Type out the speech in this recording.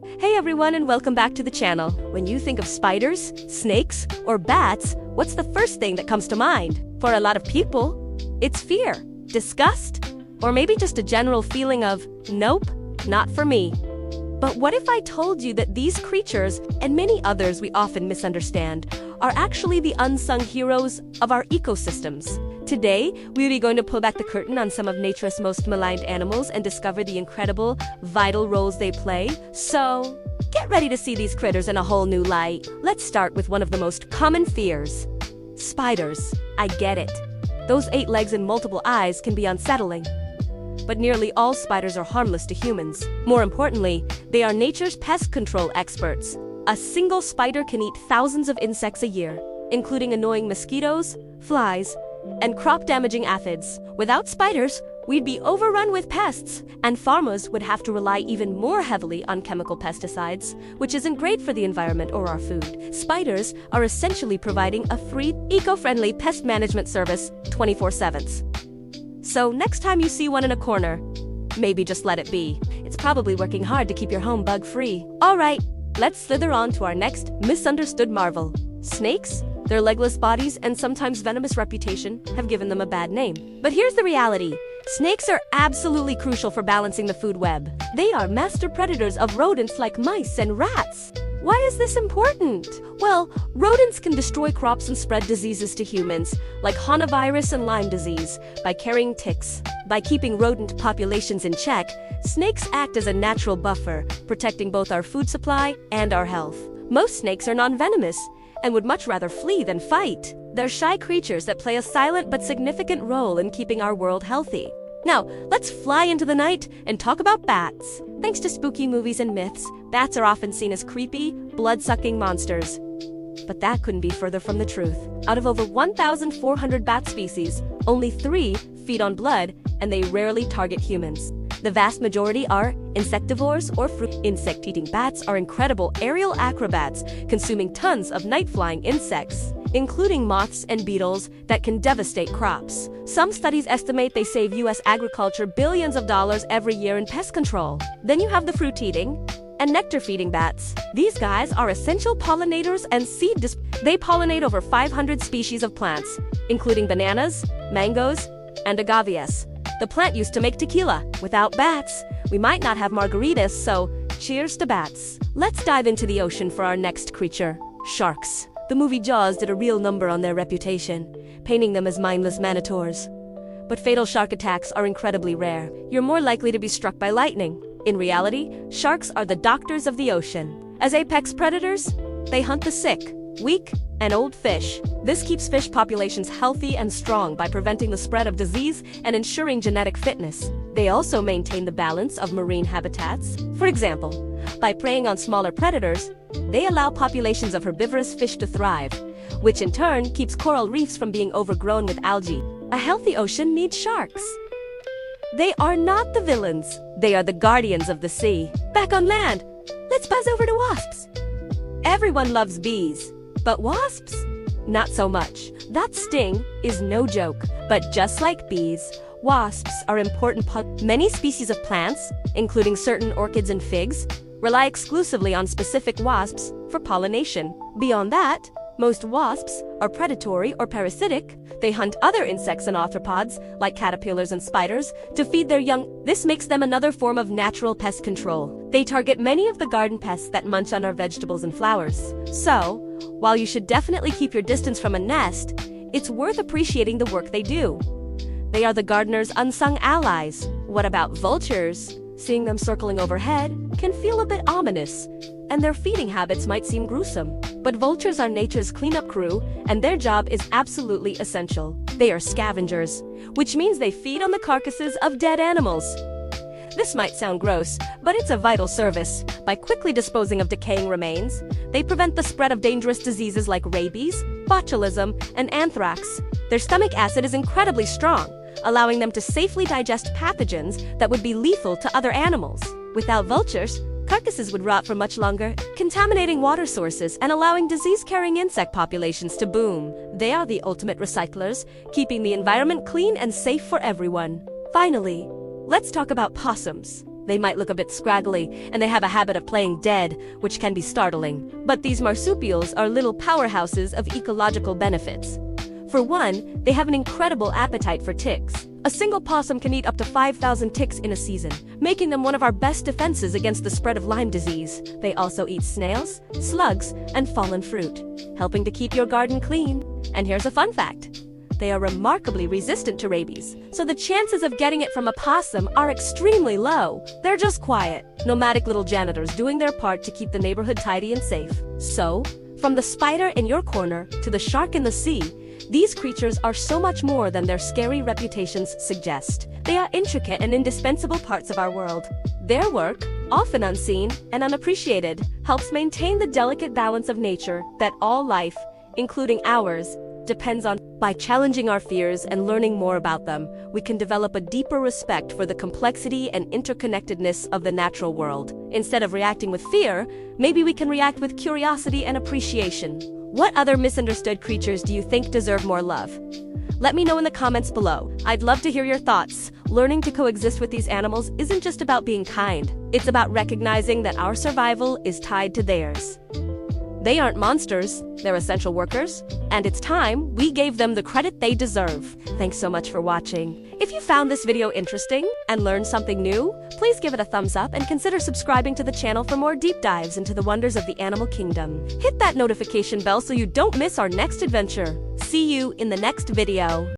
Hey everyone, and welcome back to the channel. When you think of spiders, snakes, or bats, what's the first thing that comes to mind? For a lot of people, it's fear, disgust, or maybe just a general feeling of, nope, not for me. But what if I told you that these creatures, and many others we often misunderstand, are actually the unsung heroes of our ecosystems? Today, we'll be going to pull back the curtain on some of nature's most maligned animals and discover the incredible, vital roles they play. So, get ready to see these critters in a whole new light. Let's start with one of the most common fears. Spiders. I get it. Those 8 legs and multiple eyes can be unsettling. But nearly all spiders are harmless to humans. More importantly, they are nature's pest control experts. A single spider can eat thousands of insects a year, including annoying mosquitoes, flies, and crop-damaging aphids. Without spiders, we'd be overrun with pests, and farmers would have to rely even more heavily on chemical pesticides, which isn't great for the environment or our food. Spiders are essentially providing a free, eco-friendly pest management service 24/7. So next time you see one in a corner, maybe just let it be. It's probably working hard to keep your home bug-free. Alright, let's slither on to our next misunderstood marvel. Snakes? Their legless bodies and sometimes venomous reputation have given them a bad name. But here's the reality. Snakes are absolutely crucial for balancing the food web. They are master predators of rodents like mice and rats. Why is this important? Well, rodents can destroy crops and spread diseases to humans, like hantavirus and Lyme disease, by carrying ticks. By keeping rodent populations in check, snakes act as a natural buffer, protecting both our food supply and our health. Most snakes are non-venomous, and would much rather flee than fight. They're shy creatures that play a silent but significant role in keeping our world healthy. Now, let's fly into the night and talk about bats. Thanks to spooky movies and myths, bats are often seen as creepy, blood-sucking monsters. But that couldn't be further from the truth. Out of over 1,400 bat species, only 3 feed on blood, and they rarely target humans. The vast majority are insectivores or fruit. Insect-eating bats are incredible aerial acrobats, consuming tons of night-flying insects, including moths and beetles that can devastate crops. Some studies estimate they save U.S. agriculture billions of dollars every year in pest control. Then you have the fruit-eating and nectar-feeding bats. These guys are essential pollinators and They pollinate over 500 species of plants, including bananas, mangoes, and agaves. The plant used to make tequila. Without bats, we might not have margaritas, so cheers to bats. Let's dive into the ocean for our next creature, sharks. The movie Jaws did a real number on their reputation, painting them as mindless manitors. But fatal shark attacks are incredibly rare. You're more likely to be struck by lightning. In reality, sharks are the doctors of the ocean. As apex predators, they hunt the sick, weak, and old fish. This keeps fish populations healthy and strong by preventing the spread of disease and ensuring genetic fitness. They also maintain the balance of marine habitats. For example, by preying on smaller predators, they allow populations of herbivorous fish to thrive, which in turn keeps coral reefs from being overgrown with algae. A healthy ocean needs sharks. They are not the villains. They are the guardians of the sea. Back on land, let's buzz over to wasps. Everyone loves bees. But wasps? Not so much. That sting is no joke. But just like bees, wasps are important. Many species of plants, including certain orchids and figs, rely exclusively on specific wasps for pollination. Beyond that, most wasps are predatory or parasitic. They hunt other insects and arthropods, like caterpillars and spiders, to feed their young. This makes them another form of natural pest control. They target many of the garden pests that munch on our vegetables and flowers. So, while you should definitely keep your distance from a nest, it's worth appreciating the work they do. They are the gardener's unsung allies. What about vultures? Seeing them circling overhead can feel a bit ominous, and their feeding habits might seem gruesome. But vultures are nature's cleanup crew, and their job is absolutely essential. They are scavengers, which means they feed on the carcasses of dead animals. This might sound gross, but it's a vital service. By quickly disposing of decaying remains, they prevent the spread of dangerous diseases like rabies, botulism, and anthrax. Their stomach acid is incredibly strong, allowing them to safely digest pathogens that would be lethal to other animals. Without vultures, carcasses would rot for much longer, contaminating water sources and allowing disease-carrying insect populations to boom. They are the ultimate recyclers, keeping the environment clean and safe for everyone. Finally, let's talk about possums. They might look a bit scraggly, and they have a habit of playing dead, which can be startling. But these marsupials are little powerhouses of ecological benefits. For one, they have an incredible appetite for ticks. A single possum can eat up to 5,000 ticks in a season, making them one of our best defenses against the spread of Lyme disease. They also eat snails, slugs, and fallen fruit, helping to keep your garden clean. And here's a fun fact. They are remarkably resistant to rabies, so the chances of getting it from a possum are extremely low. They're just quiet, nomadic little janitors doing their part to keep the neighborhood tidy and safe. So, from the spider in your corner to the shark in the sea, these creatures are so much more than their scary reputations suggest. They are intricate and indispensable parts of our world. Their work, often unseen and unappreciated, helps maintain the delicate balance of nature that all life, including ours, depends on. By challenging our fears and learning more about them, we can develop a deeper respect for the complexity and interconnectedness of the natural world. Instead of reacting with fear, maybe we can react with curiosity and appreciation. What other misunderstood creatures do you think deserve more love? Let me know in the comments below. I'd love to hear your thoughts. Learning to coexist with these animals isn't just about being kind. It's about recognizing that our survival is tied to theirs. They aren't monsters, they're essential workers, and it's time we gave them the credit they deserve. Thanks so much for watching. If you found this video interesting and learned something new, please give it a thumbs up and consider subscribing to the channel for more deep dives into the wonders of the animal kingdom. Hit that notification bell so you don't miss our next adventure. See you in the next video.